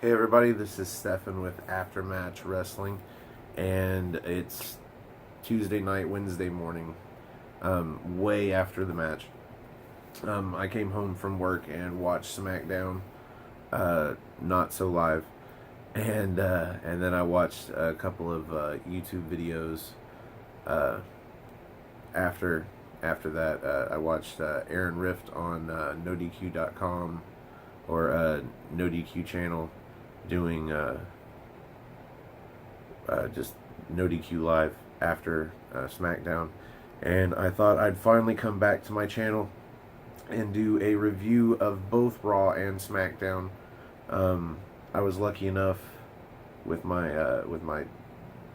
Hey everybody, this is Stefan with AfterMatch Wrestling, and it's Tuesday night, Wednesday morning, way after the match. I came home from work and watched SmackDown, not so live, and then I watched a couple of YouTube videos. Uh, after after that, I watched Aaron Rift on NoDQ.com or NoDQ channel doing just No DQ Live after SmackDown. And I thought I'd finally come back to my channel and do a review of both Raw and SmackDown. I was lucky enough with my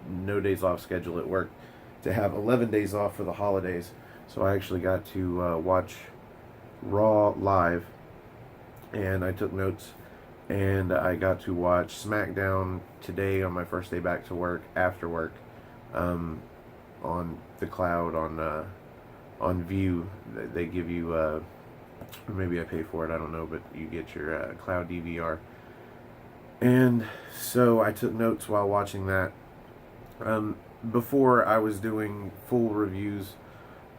no days off schedule at work to have 11 days off for the holidays. So I actually got to watch Raw live, and I took notes, and I got to watch SmackDown today on my first day back to work, after work, on the cloud, on View. They give you, or maybe I pay for it, I don't know, but you get your cloud DVR. And so I took notes while watching that. Before, I was doing full reviews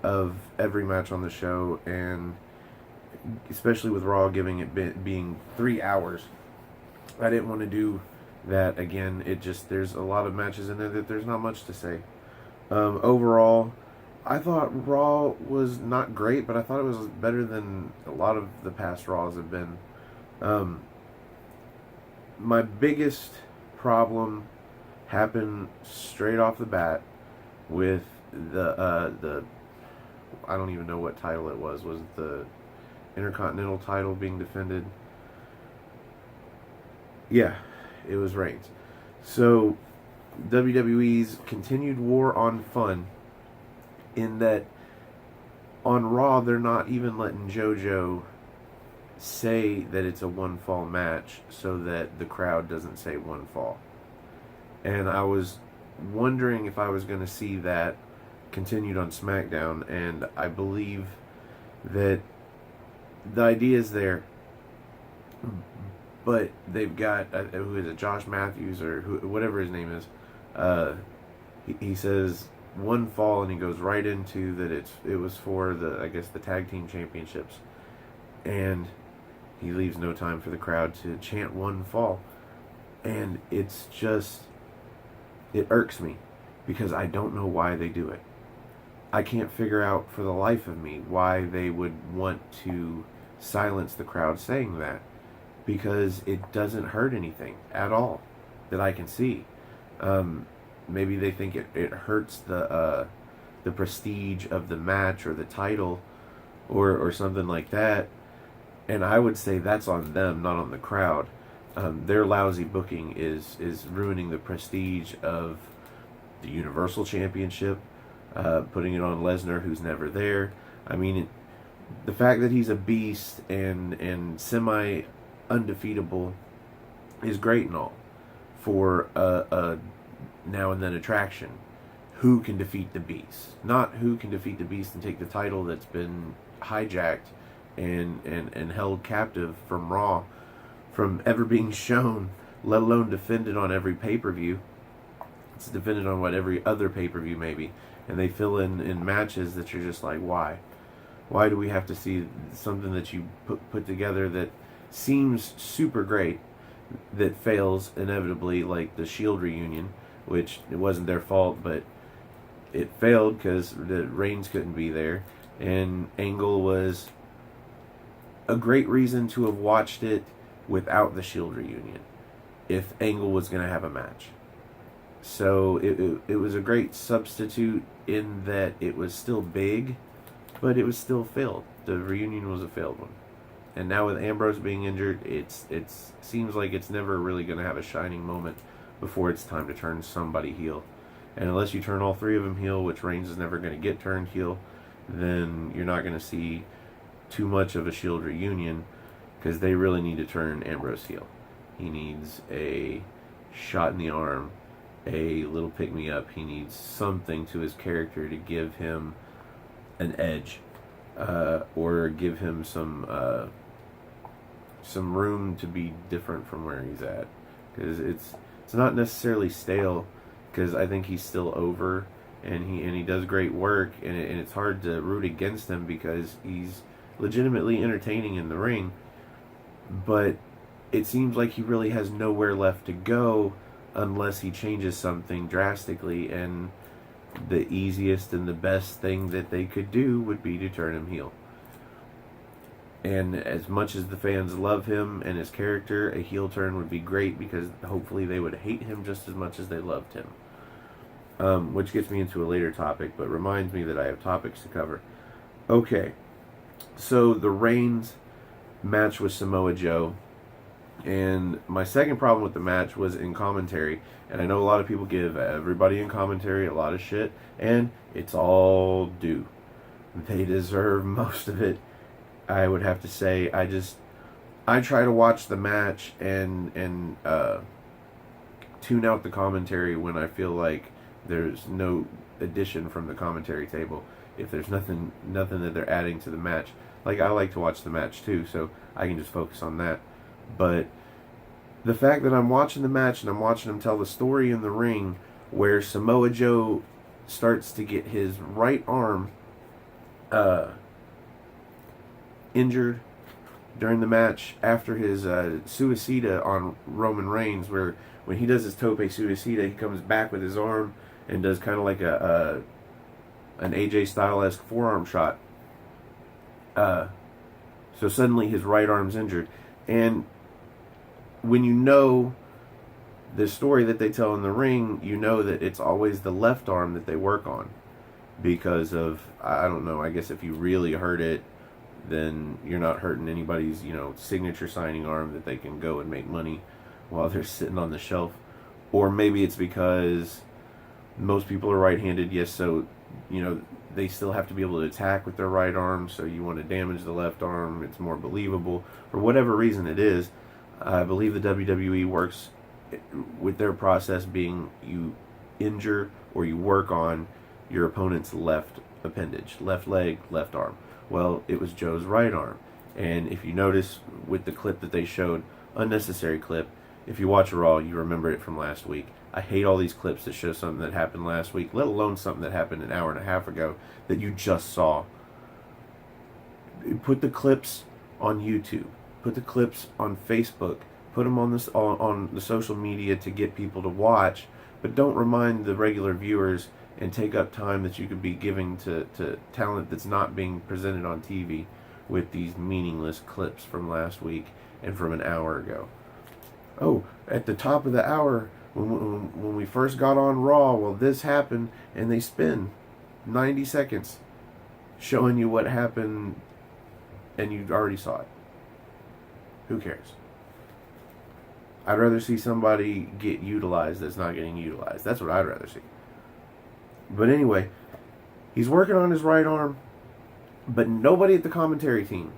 of every match on the show, and especially with Raw giving it being 3 hours, I didn't want to do that again. There's a lot of matches in there that there's not much to say. Overall, I thought Raw was not great, but I thought it was better than a lot of the past Raws have been. My biggest problem happened straight off the bat with the I don't even know what title it was. Was it the Intercontinental title being defended? Yeah, it was Reigns. So WWE's continued war on fun, in that on Raw they're not even letting JoJo say that it's a one fall match so that the crowd doesn't say one fall. And I was wondering if I was going to see that continued on SmackDown, and I believe that the idea is there, but they've got who is it, Josh Matthews or whatever his name is. He says one fall, and he goes right into that it was for the tag team championships, and he leaves no time for the crowd to chant one fall, and it irks me because I don't know why they do it. I can't figure out for the life of me why they would want to silence the crowd saying that, because it doesn't hurt anything at all that I can see. Maybe they think it hurts the prestige of the match or the title or something like that, and I would say that's on them, not on the crowd. Their lousy booking is ruining the prestige of the Universal Championship, putting it on Lesnar, who's never there. I mean, the fact that he's a beast and semi undefeatable is great and all for a now and then attraction. Who can defeat the beast? Not who can defeat the beast and take the title that's been hijacked and held captive from Raw from ever being shown, let alone defended on every pay-per-view. It's defended on every other pay-per-view maybe, and they fill in matches that you're just like, why? Why do we have to see something that you put together that seems super great that fails inevitably, like the Shield reunion, which it wasn't their fault, but it failed because the Reigns couldn't be there, and Angle was a great reason to have watched it without the Shield reunion if Angle was going to have a match. So it was a great substitute in that it was still big, but it was still failed. The reunion was a failed one. And now with Ambrose being injured, it seems like it's never really going to have a shining moment before it's time to turn somebody heel. And unless you turn all three of them heel, which Reigns is never going to get turned heel, then you're not going to see too much of a Shield reunion, because they really need to turn Ambrose heel. He needs a shot in the arm, a little pick-me-up. He needs something to his character to give him an edge, or give him some some room to be different from where he's at, because it's not necessarily stale, because I think he's still over, and he does great work, and it's hard to root against him because he's legitimately entertaining in the ring, but it seems like he really has nowhere left to go unless he changes something drastically, and the easiest and the best thing that they could do would be to turn him heel. And as much as the fans love him and his character, a heel turn would be great, because hopefully they would hate him just as much as they loved him. Which gets me into a later topic, but reminds me that I have topics to cover. Okay, so the Reigns match with Samoa Joe. And my second problem with the match was in commentary. And I know a lot of people give everybody in commentary a lot of shit, and it's all due. They deserve most of it, I would have to say. I try to watch the match and tune out the commentary when I feel like there's no addition from the commentary table. If there's nothing that they're adding to the match. Like, I like to watch the match too, so I can just focus on that. But the fact that I'm watching the match and I'm watching them tell the story in the ring where Samoa Joe starts to get his right arm injured during the match after his suicida on Roman Reigns, where when he does his tope suicida, he comes back with his arm and does kind of like an AJ Styles-esque forearm shot. So suddenly his right arm's injured. And when you know the story that they tell in the ring, you know that it's always the left arm that they work on. Because of, I don't know, I guess if you really hurt it, then you're not hurting anybody's, signature signing arm that they can go and make money while they're sitting on the shelf. Or maybe it's because most people are right-handed, yes, so, they still have to be able to attack with their right arm, so you want to damage the left arm, it's more believable. For whatever reason it is, I believe the WWE works with their process being you injure or you work on your opponent's left appendage, left leg, left arm. Well, it was Joe's right arm. And if you notice with the clip that they showed, unnecessary clip, if you watch Raw, you remember it from last week. I hate all these clips that show something that happened last week, let alone something that happened an hour and a half ago that you just saw. Put the clips on YouTube. Put the clips on Facebook. Put them on the social media to get people to watch. But don't remind the regular viewers and take up time that you could be giving to talent that's not being presented on TV with these meaningless clips from last week and from an hour ago. Oh, at the top of the hour, when we first got on Raw, well, this happened, and they spend 90 seconds showing you what happened, and you already saw it. Who cares? I'd rather see somebody get utilized that's not getting utilized. That's what I'd rather see. But anyway, he's working on his right arm, but nobody at the commentary team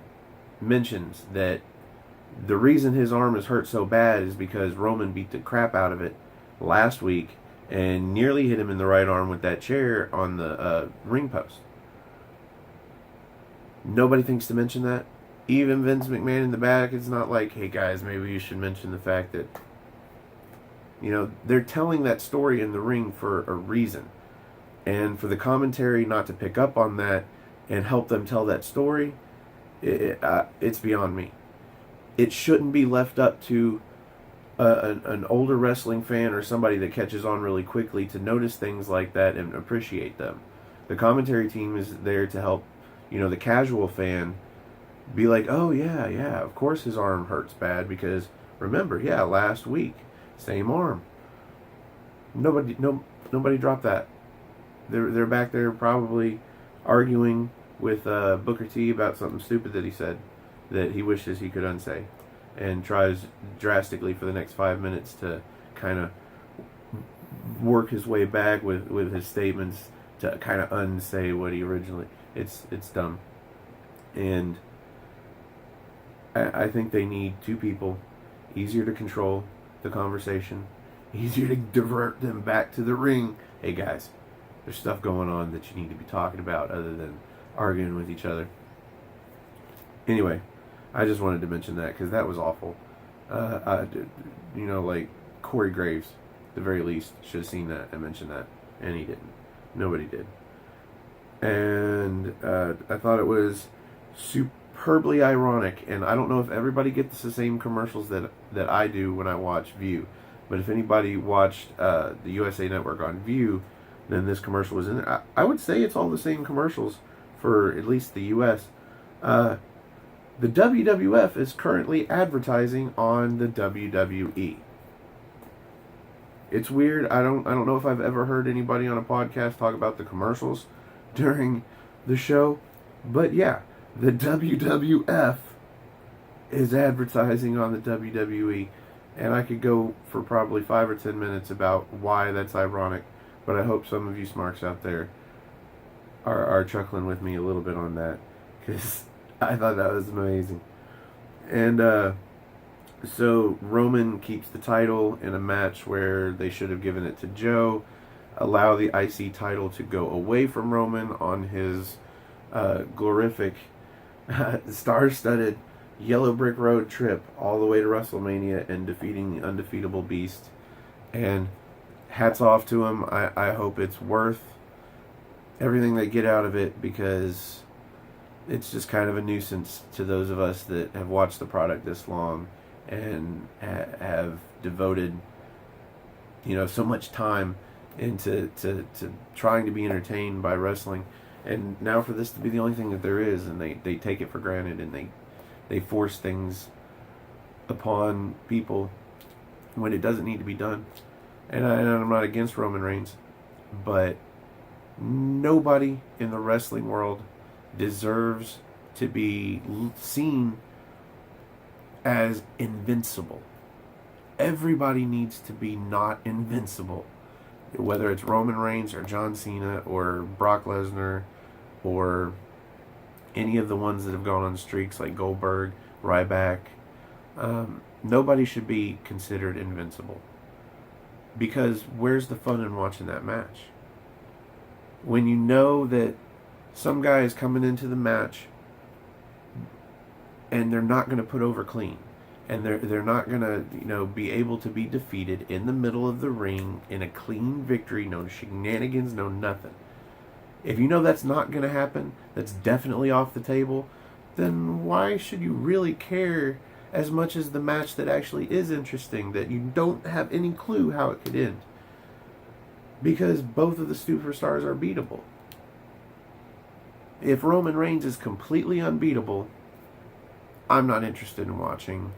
mentions that the reason his arm is hurt so bad is because Roman beat the crap out of it last week and nearly hit him in the right arm with that chair on the ring post. Nobody thinks to mention that. Even Vince McMahon in the back is not like, hey guys, maybe you should mention the fact that, they're telling that story in the ring for a reason. And for the commentary not to pick up on that and help them tell that story, it's beyond me. It shouldn't be left up to an older wrestling fan or somebody that catches on really quickly to notice things like that and appreciate them. The commentary team is there to help, the casual fan be like, oh yeah, of course his arm hurts bad because remember, last week, same arm. Nobody dropped that. They're back there probably arguing with Booker T about something stupid that he said that he wishes he could unsay, and tries drastically for the next 5 minutes to kind of work his way back with his statements to kind of unsay what he originally. It's dumb. And I think they need two people, easier to control the conversation, easier to divert them back to the ring. Hey guys, there's stuff going on that you need to be talking about other than arguing with each other. Anyway, I just wanted to mention that because that was awful. Like Corey Graves, at the very least, should have seen that and mentioned that, and he didn't. Nobody did. And I thought it was superbly ironic, and I don't know if everybody gets the same commercials that I do when I watch View, but if anybody watched the USA Network on View, then this commercial was in there. I would say it's all the same commercials for at least the US. The WWF is currently advertising on the WWE. It's weird. I don't know if I've ever heard anybody on a podcast talk about the commercials during the show, but yeah, the WWF is advertising on the WWE, and I could go for probably 5 or 10 minutes about why that's ironic, but I hope some of you smarks out there are chuckling with me a little bit on that, because I thought that was amazing. And so Roman keeps the title in a match where they should have given it to Joe, allow the IC title to go away from Roman on his glorific, star-studded Yellow Brick Road trip all the way to WrestleMania and defeating the undefeatable Beast. And hats off to him. I hope it's worth everything they get out of it, because it's just kind of a nuisance to those of us that have watched the product this long and have devoted, so much time into to trying to be entertained by wrestling, and now for this to be the only thing that there is, and they take it for granted, and they force things upon people when it doesn't need to be done. And I'm not against Roman Reigns, but nobody in the wrestling world deserves to be seen as invincible. Everybody needs to be not invincible. Whether it's Roman Reigns or John Cena or Brock Lesnar or any of the ones that have gone on streaks like Goldberg, Ryback, nobody should be considered invincible. Because where's the fun in watching that match? When you know that some guy is coming into the match and they're not going to put over clean, and they're not going to be able to be defeated in the middle of the ring in a clean victory, no shenanigans, no nothing. If you know that's not going to happen, that's definitely off the table, then why should you really care as much as the match that actually is interesting, that you don't have any clue how it could end? Because both of the superstars are beatable. If Roman Reigns is completely unbeatable, I'm not interested in watching,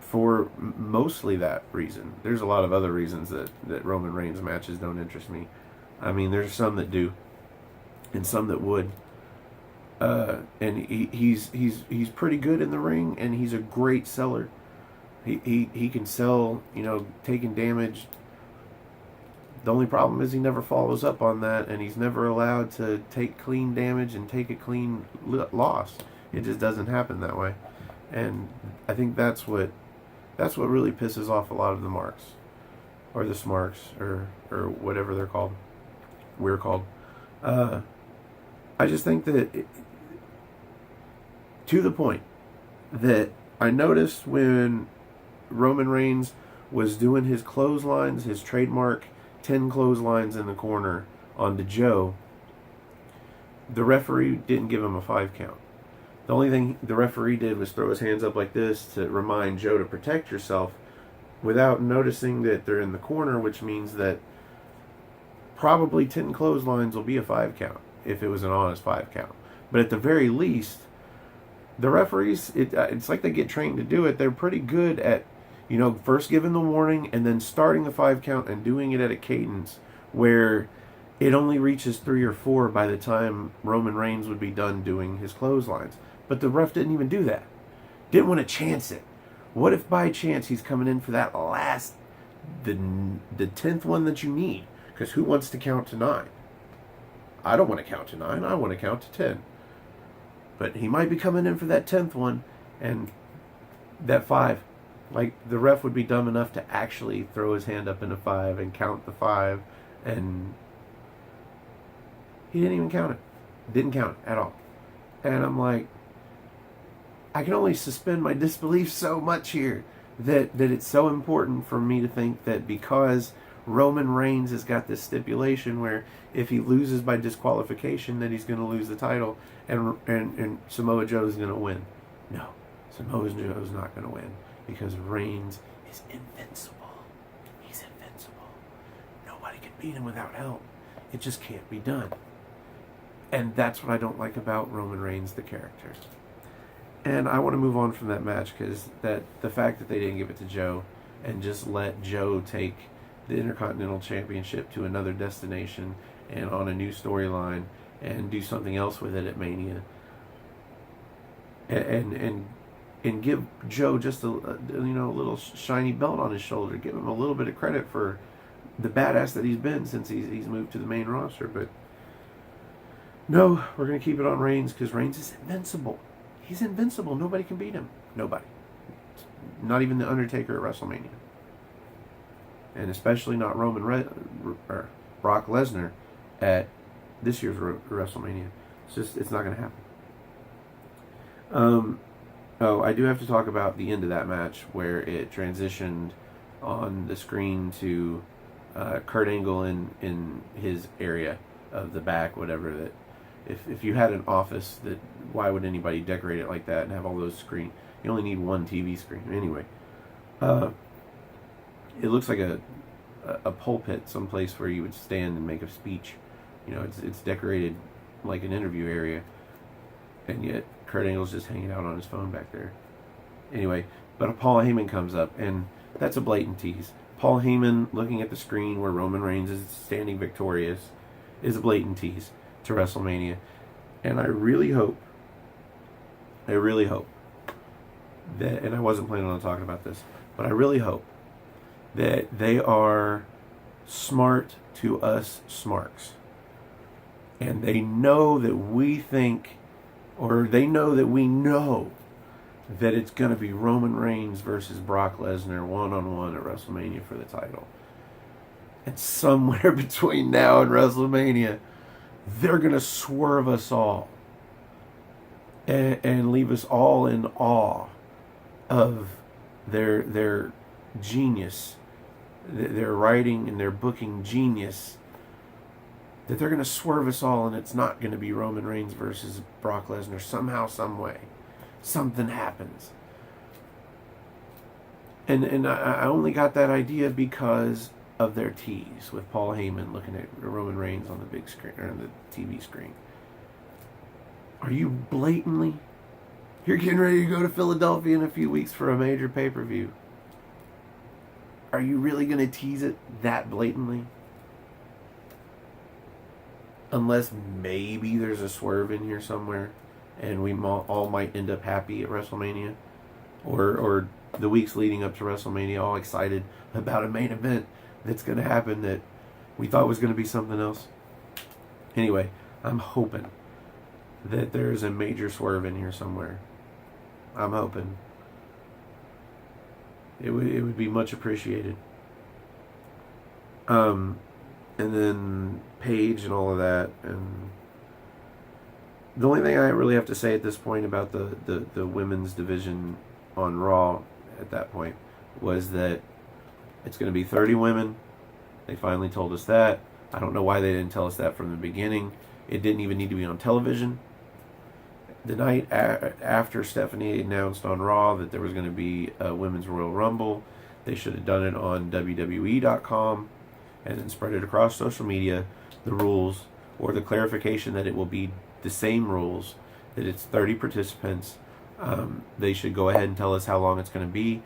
for mostly that reason. There's a lot of other reasons that Roman Reigns matches don't interest me. I mean, there's some that do, and some that would. And he's pretty good in the ring, and he's a great seller. He can sell, taking damage. The only problem is he never follows up on that, and he's never allowed to take clean damage and take a clean loss. It just doesn't happen that way. And I think that's what really pisses off a lot of the marks, or the smarks, or whatever they're called. We're called. I just think that to the point that I noticed when Roman Reigns was doing his clotheslines, his trademark 10 clotheslines in the corner onto Joe, the referee didn't give him a 5 count. The only thing the referee did was throw his hands up like this to remind Joe to protect yourself, without noticing that they're in the corner, which means that probably 10 clotheslines will be a 5 count if it was an honest 5 count. But at the very least, the referees, it's like they get trained to do it. They're pretty good at, first giving the warning and then starting the 5 count and doing it at a cadence where it only reaches 3 or 4 by the time Roman Reigns would be done doing his clotheslines. But the ref didn't even do that. Didn't want to chance it. What if by chance he's coming in for that last, the 10th one that you need? Because who wants to count to 9? I don't want to count to 9. I want to count to 10. But he might be coming in for that 10th one, and that 5. Like, the ref would be dumb enough to actually throw his hand up in a 5 and count the 5, and he didn't even count it. Didn't count it at all. And I'm like, I can only suspend my disbelief so much here that it's so important for me to think that because Roman Reigns has got this stipulation where if he loses by disqualification, that he's going to lose the title, and Samoa Joe is going to win. No, Samoa Joe is not going to win because Reigns is invincible. He's invincible. Nobody can beat him without help. It just can't be done. And that's what I don't like about Roman Reigns, the character. And I want to move on from that match because the fact that they didn't give it to Joe and just let Joe take the Intercontinental Championship to another destination and on a new storyline and do something else with it at Mania, and give Joe just a little shiny belt on his shoulder, give him a little bit of credit for the badass that he's been since he's moved to the main roster. But no, we're going to keep it on Reigns because Reigns is invincible. He's invincible. Nobody can beat him. Nobody. Not even The Undertaker at WrestleMania. And especially not or Brock Lesnar at this year's WrestleMania. It's not going to happen. I do have to talk about the end of that match where it transitioned on the screen to Kurt Angle in his area of the back, whatever that. If you had an office, that why would anybody decorate it like that and have all those screens? You only need one TV screen. Anyway, it looks like a pulpit, someplace where you would stand and make a speech. It's decorated like an interview area, and yet Kurt Angle's just hanging out on his phone back there. Anyway, but Paul Heyman comes up, and that's a blatant tease. Paul Heyman looking at the screen where Roman Reigns is standing victorious is a blatant tease to WrestleMania. And I really hope that, and I wasn't planning on talking about this, but I really hope that they are smart to us smarks. And they know that we think, or they know that we know that it's going to be Roman Reigns versus Brock Lesnar one-on-one at WrestleMania for the title. And somewhere between now and WrestleMania, they're going to swerve us all and leave us all in awe of their genius, their writing and their booking genius, that they're going to swerve us all and it's not going to be Roman Reigns versus Brock Lesnar somehow, some way. Something happens. And I only got that idea because of their tease with Paul Heyman looking at Roman Reigns on the big screen, or on the TV screen. Are you blatantly? You're getting ready to go to Philadelphia in a few weeks for a major pay-per-view. Are you really going to tease it that blatantly? Unless maybe there's a swerve in here somewhere and we all might end up happy at WrestleMania. Or the weeks leading up to WrestleMania all excited about a main event that's going to happen that we thought was going to be something else. Anyway, I'm hoping that there's a major swerve in here somewhere. I'm hoping. It would be much appreciated. And then Paige and all of that. And the only thing I really have to say at this point about the women's division on Raw at that point was that it's going to be 30 women. They finally told us that. I don't know why they didn't tell us that from the beginning. It didn't even need to be on television. The night after Stephanie announced on Raw that there was going to be a Women's Royal Rumble, they should have done it on WWE.com and then spread it across social media, the rules, or the clarification that it will be the same rules, that it's 30 participants. They should go ahead and tell us how long it's going to be,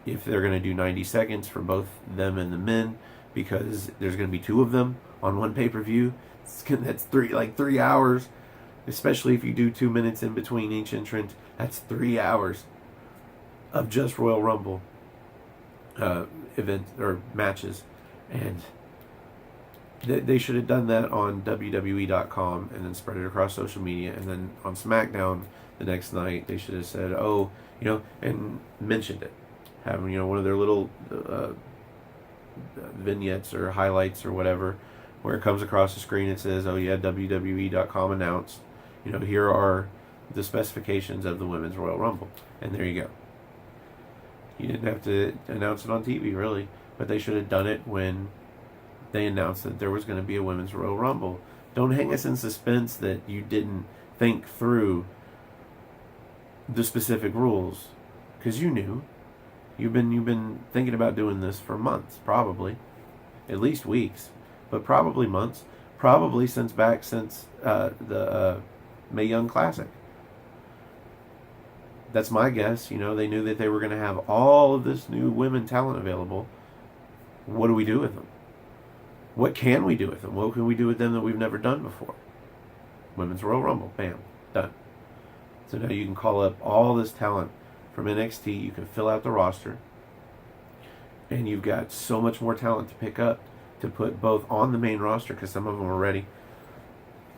if they're going to do 90 seconds for both them and the men, because there's going to be two of them on one pay-per-view. That's 3 hours, especially if you do 2 minutes in between each entrant. That's 3 hours of just Royal Rumble events or matches. And they should have done that on WWE.com and then spread it across social media. And then on SmackDown the next night, they should have said, and mentioned it. Having, one of their little vignettes or highlights or whatever, where it comes across the screen, it says, WWE.com announced, here are the specifications of the Women's Royal Rumble. And there you go. You didn't have to announce it on TV, really, but they should have done it when they announced that there was going to be a Women's Royal Rumble. Don't hang us in suspense that you didn't think through the specific rules, because you knew. You've been thinking about doing this for months, probably, at least weeks, but probably months, probably since the Mae Young Classic. That's my guess. They knew that they were going to have all of this new women talent available. What do we do with them? What can we do with them? What can we do with them that we've never done before? Women's Royal Rumble. Bam. Done. So now you can call up all this talent from NXT. You can fill out the roster. And you've got so much more talent to pick up to put both on the main roster, because some of them are ready,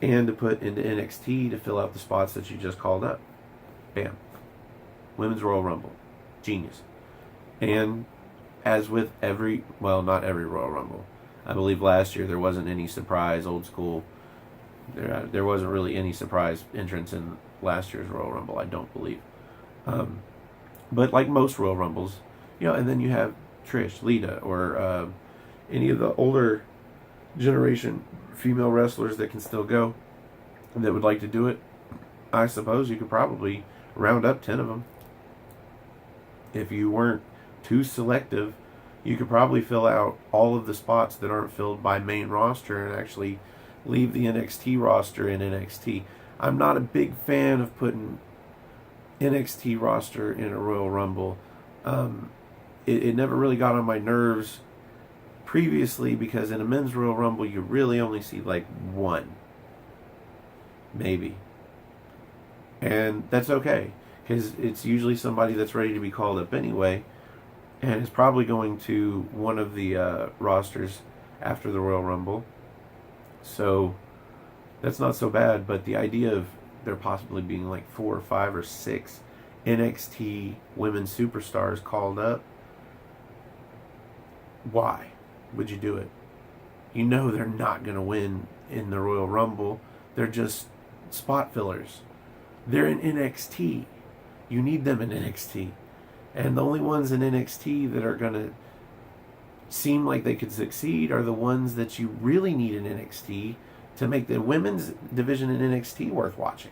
and to put into NXT to fill out the spots that you just called up. Bam. Women's Royal Rumble. Genius. And as with not every Royal Rumble. I believe last year there wasn't any surprise old school. There wasn't really any surprise entrance in last year's Royal Rumble, I don't believe. But like most Royal Rumbles, and then you have Trish, Lita, or any of the older generation female wrestlers that can still go, that would like to do it. I suppose you could probably round up 10 of them. If you weren't too selective, you could probably fill out all of the spots that aren't filled by main roster and actually leave the NXT roster in NXT. I'm not a big fan of putting NXT roster in a Royal Rumble. It never really got on my nerves previously, because in a men's Royal Rumble you really only see like one, maybe. And that's okay, because it's usually somebody that's ready to be called up anyway, and is probably going to one of the rosters after the Royal Rumble. So that's not so bad, but the idea of there possibly being like 4 or 5 or 6 NXT women superstars called up, why would you do it? They're not going to win in the Royal Rumble. They're just spot fillers. They're in NXT. You need them in NXT. And the only ones in NXT that are going to seem like they could succeed are the ones that you really need in NXT to make the women's division in NXT worth watching.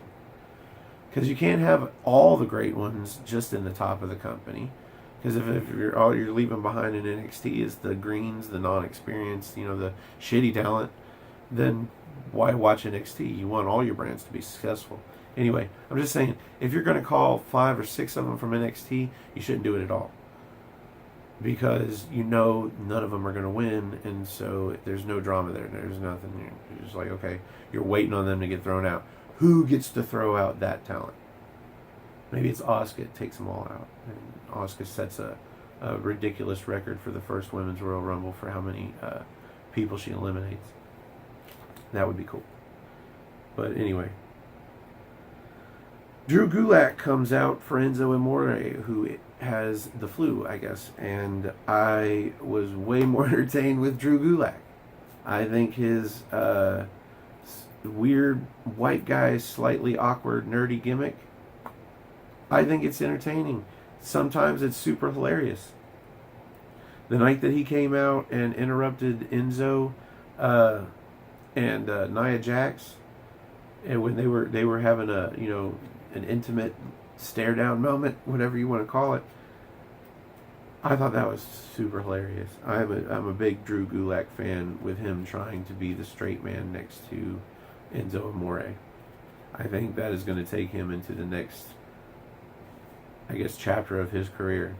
Because you can't have all the great ones just in the top of the company. Because if all you're leaving behind in NXT is the greens, the non-experienced, the shitty talent, then why watch NXT? You want all your brands to be successful. Anyway, I'm just saying, if you're going to call 5 or 6 of them from NXT, you shouldn't do it at all. Because none of them are going to win, and so there's no drama there. There's nothing. You're just like, okay, you're waiting on them to get thrown out. Who gets to throw out that talent? Maybe it's Asuka takes them all out. And Asuka sets a ridiculous record for the first Women's Royal Rumble for how many people she eliminates. That would be cool. But anyway, Drew Gulak comes out for Enzo Amore, who has the flu, I guess. And I was way more entertained with Drew Gulak. I think his weird white guy, slightly awkward, nerdy gimmick, I think it's entertaining. Sometimes it's super hilarious. The night that he came out and interrupted Enzo and Nia Jax, and when they were having an intimate stare down moment, whatever you want to call it, I thought that was super hilarious. I'm a big Drew Gulak fan, with him trying to be the straight man next to Enzo Amore. I think that is going to take him into the next, I guess, chapter of his career.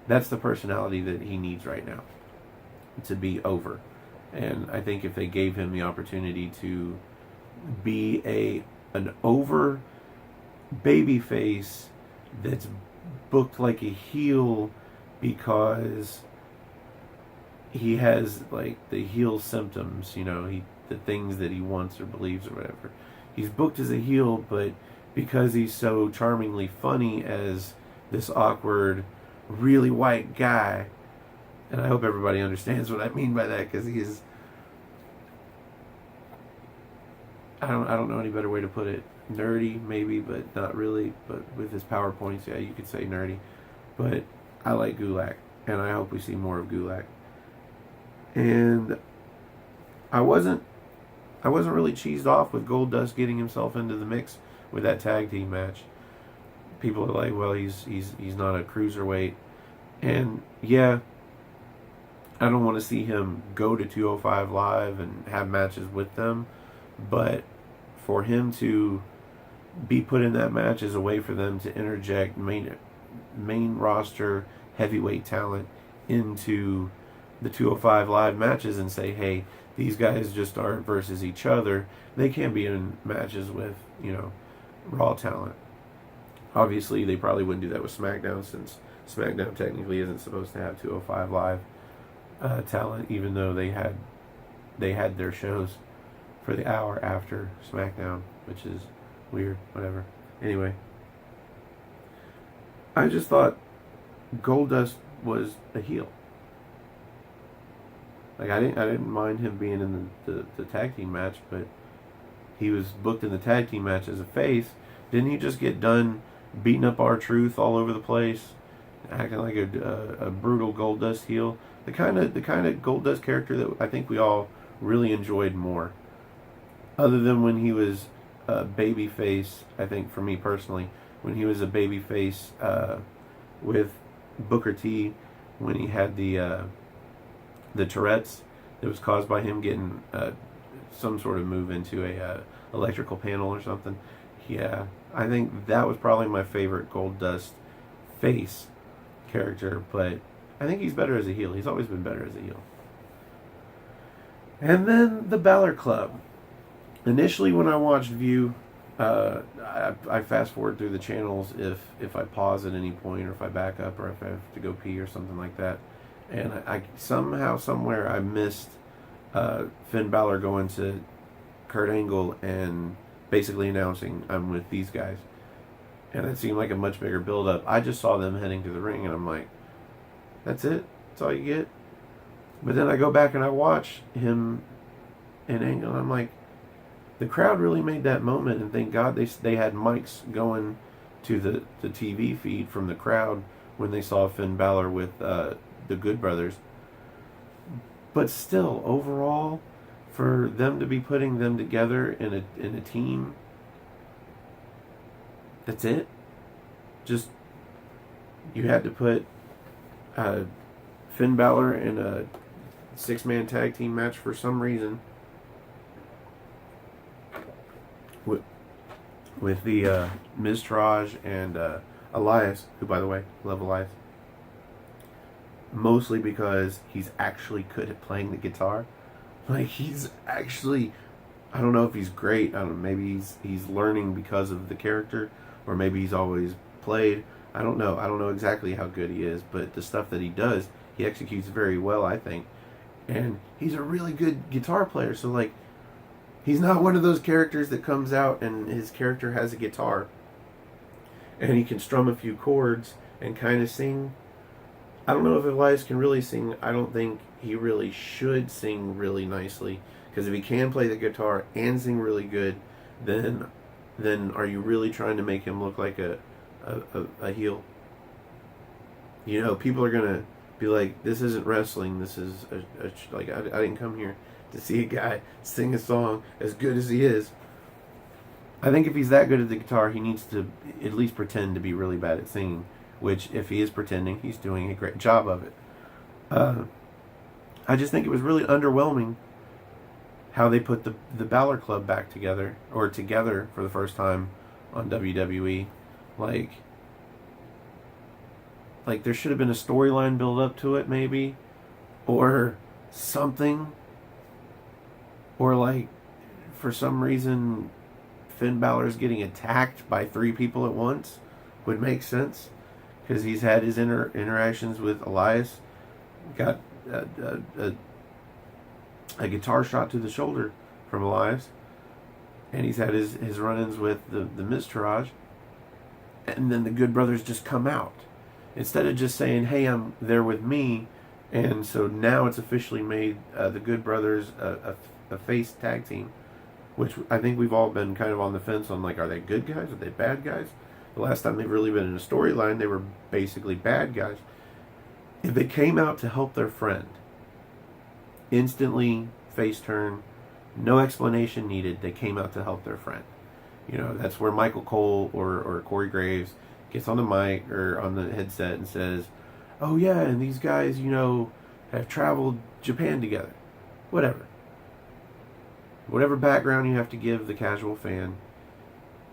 That's the personality that he needs right now, to be over. And I think if they gave him the opportunity to be an over baby face that's booked like a heel because he has like the heel symptoms, the things that he wants or believes or whatever. He's booked as a heel, but because he's so charmingly funny as this awkward, really white guy, and I hope everybody understands what I mean by that, because I don't know any better way to put it. Nerdy, maybe, but not really. But with his PowerPoints, yeah, you could say nerdy. But I like Gulak, and I hope we see more of Gulak. And I wasn't really cheesed off with Goldust getting himself into the mix with that tag team match. People are like, well, he's not a cruiserweight, and yeah, I don't want to see him go to 205 Live and have matches with them, but for him to be put in that match is a way for them to interject main roster heavyweight talent into the 205 Live matches and say, hey, these guys just aren't versus each other. They can be in matches with, Raw talent. Obviously, they probably wouldn't do that with SmackDown, since SmackDown technically isn't supposed to have 205 Live talent, even though they had their shows for the hour after SmackDown, which is weird. Whatever. Anyway, I just thought Goldust was a heel. Like, I didn't mind him being in the tag team match, but he was booked in the tag team match as a face. Didn't he just get done beating up R-Truth all over the place, acting like a brutal Goldust heel? The kind of Goldust character that I think we all really enjoyed more, other than when he was a babyface. I think for me personally, when he was a babyface with Booker T, when he had the Tourette's that was caused by him getting some sort of move into a electrical panel or something. Yeah, I think that was probably my favorite Goldust face character, but I think he's better as a heel. He's always been better as a heel. And then the Balor Club. Initially, when I watched View, I fast forward through the channels if I pause at any point, or if I back up, or if I have to go pee or something like that. And I somehow, somewhere, I missed Finn Balor going to Kurt Angle and basically announcing, I'm with these guys. And it seemed like a much bigger build-up. I just saw them heading to the ring, and I'm like, that's it? That's all you get? But then I go back and I watch him and Angle, and I'm like, the crowd really made that moment, and thank God they had mics going to the TV feed from the crowd when they saw Finn Balor with the Good Brothers. But still, overall, for them to be putting them together in a team, that's it. Just, you had to put Finn Balor in a 6-man tag team match for some reason with the Miz Taraj and Elias, who, by the way, love Elias. Mostly because he's actually good at playing the guitar. Like, he's actually, I don't know if he's great. I don't know, maybe he's learning because of the character, or maybe he's always played. I don't know. I don't know exactly how good he is, but the stuff that he does, he executes very well, I think. And he's a really good guitar player, so, like, he's not one of those characters that comes out and his character has a guitar and he can strum a few chords and kind of sing. I don't know if Elias can really sing. I don't think he really should sing really nicely, because if he can play the guitar and sing really good, then are you really trying to make him look like a heel? You know, people are gonna be like, this isn't wrestling. This is like, I didn't come here to see a guy sing a song as good as he is. I think if he's that good at the guitar, he needs to at least pretend to be really bad at singing, which, if he is pretending, he's doing a great job of it. I just think it was really underwhelming how they put the Balor Club back together, or together for the first time on WWE. Like there should have been a storyline build up to it, maybe, or something. Or, like, for some reason, Finn Balor's getting attacked by 3 people at once would make sense, because he's had his interactions with Elias, got a guitar shot to the shoulder from Elias, and he's had his run-ins with the Miz Taraj, and then the Good Brothers just come out. Instead of just saying, hey, I'm there with me, and so now it's officially made the Good Brothers a face tag team. which I think we've all been kind of on the fence on, like, are they good guys? Are they bad guys? The last time they've really been in a storyline, they were basically bad guys. If they came out to help their friend, instantly face turn, no explanation needed, they came out to help their friend. That's where Michael Cole or Corey Graves gets on the mic or on the headset and says, oh yeah, and these guys, have traveled Japan together. Whatever background you have to give the casual fan,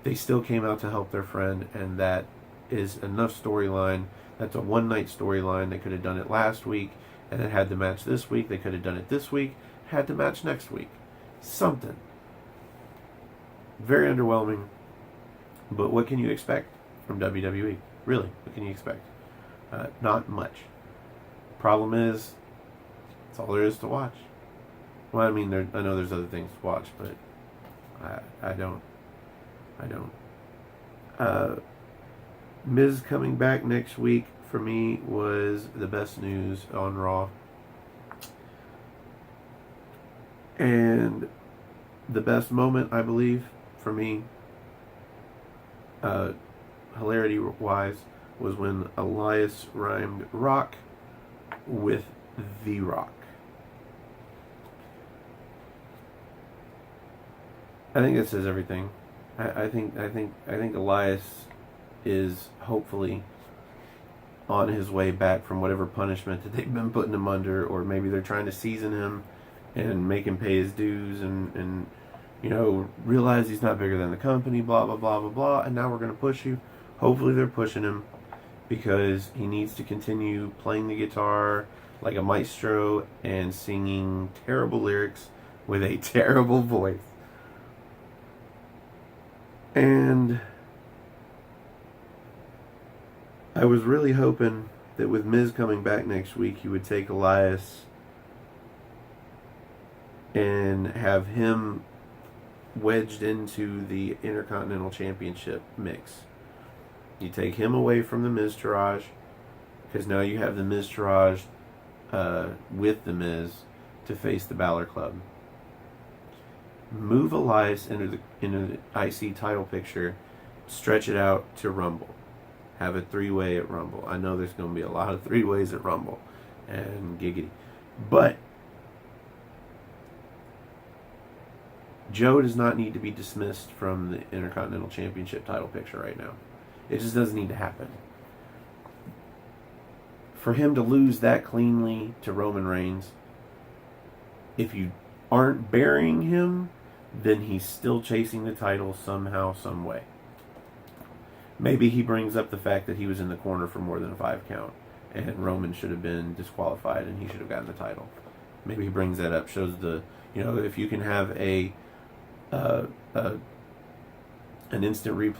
they still came out to help their friend, and that is enough storyline. That's a one-night storyline. They could have done it last week, and it had the match this week. They could have done it this week, had the match next week. Something. Very underwhelming, but what can you expect from WWE? Really, what can you expect? Not much. Problem is, that's all there is to watch. Well, I mean, I know there's other things to watch, but I don't. Miz coming back next week for me was the best news on Raw. And the best moment, I believe, for me, hilarity-wise, was when Elias rhymed rock with The Rock. I think that says everything. I think Elias is hopefully on his way back from whatever punishment that they've been putting him under, or maybe they're trying to season him and make him pay his dues and realize he's not bigger than the company, blah, blah, blah, blah, blah, and now we're going to push you. Hopefully they're pushing him because he needs to continue playing the guitar like a maestro and singing terrible lyrics with a terrible voice. And I was really hoping that with Miz coming back next week, he would take Elias and have him wedged into the Intercontinental Championship mix. You take him away from the Miztourage, because now you have the Miztourage with the Miz to face the Balor Club. Move Elias into the IC title picture, stretch it out to Rumble. Have a three-way at Rumble. I know there's going to be a lot of three-ways at Rumble, and giggity. But Joe does not need to be dismissed from the Intercontinental Championship title picture right now. It just doesn't need to happen. For him to lose that cleanly to Roman Reigns, if you aren't burying him, then he's still chasing the title somehow, some way. Maybe he brings up the fact that he was in the corner for more than a 5 count, and Roman should have been disqualified and he should have gotten the title. Maybe he brings that up, shows if you can have an instant replay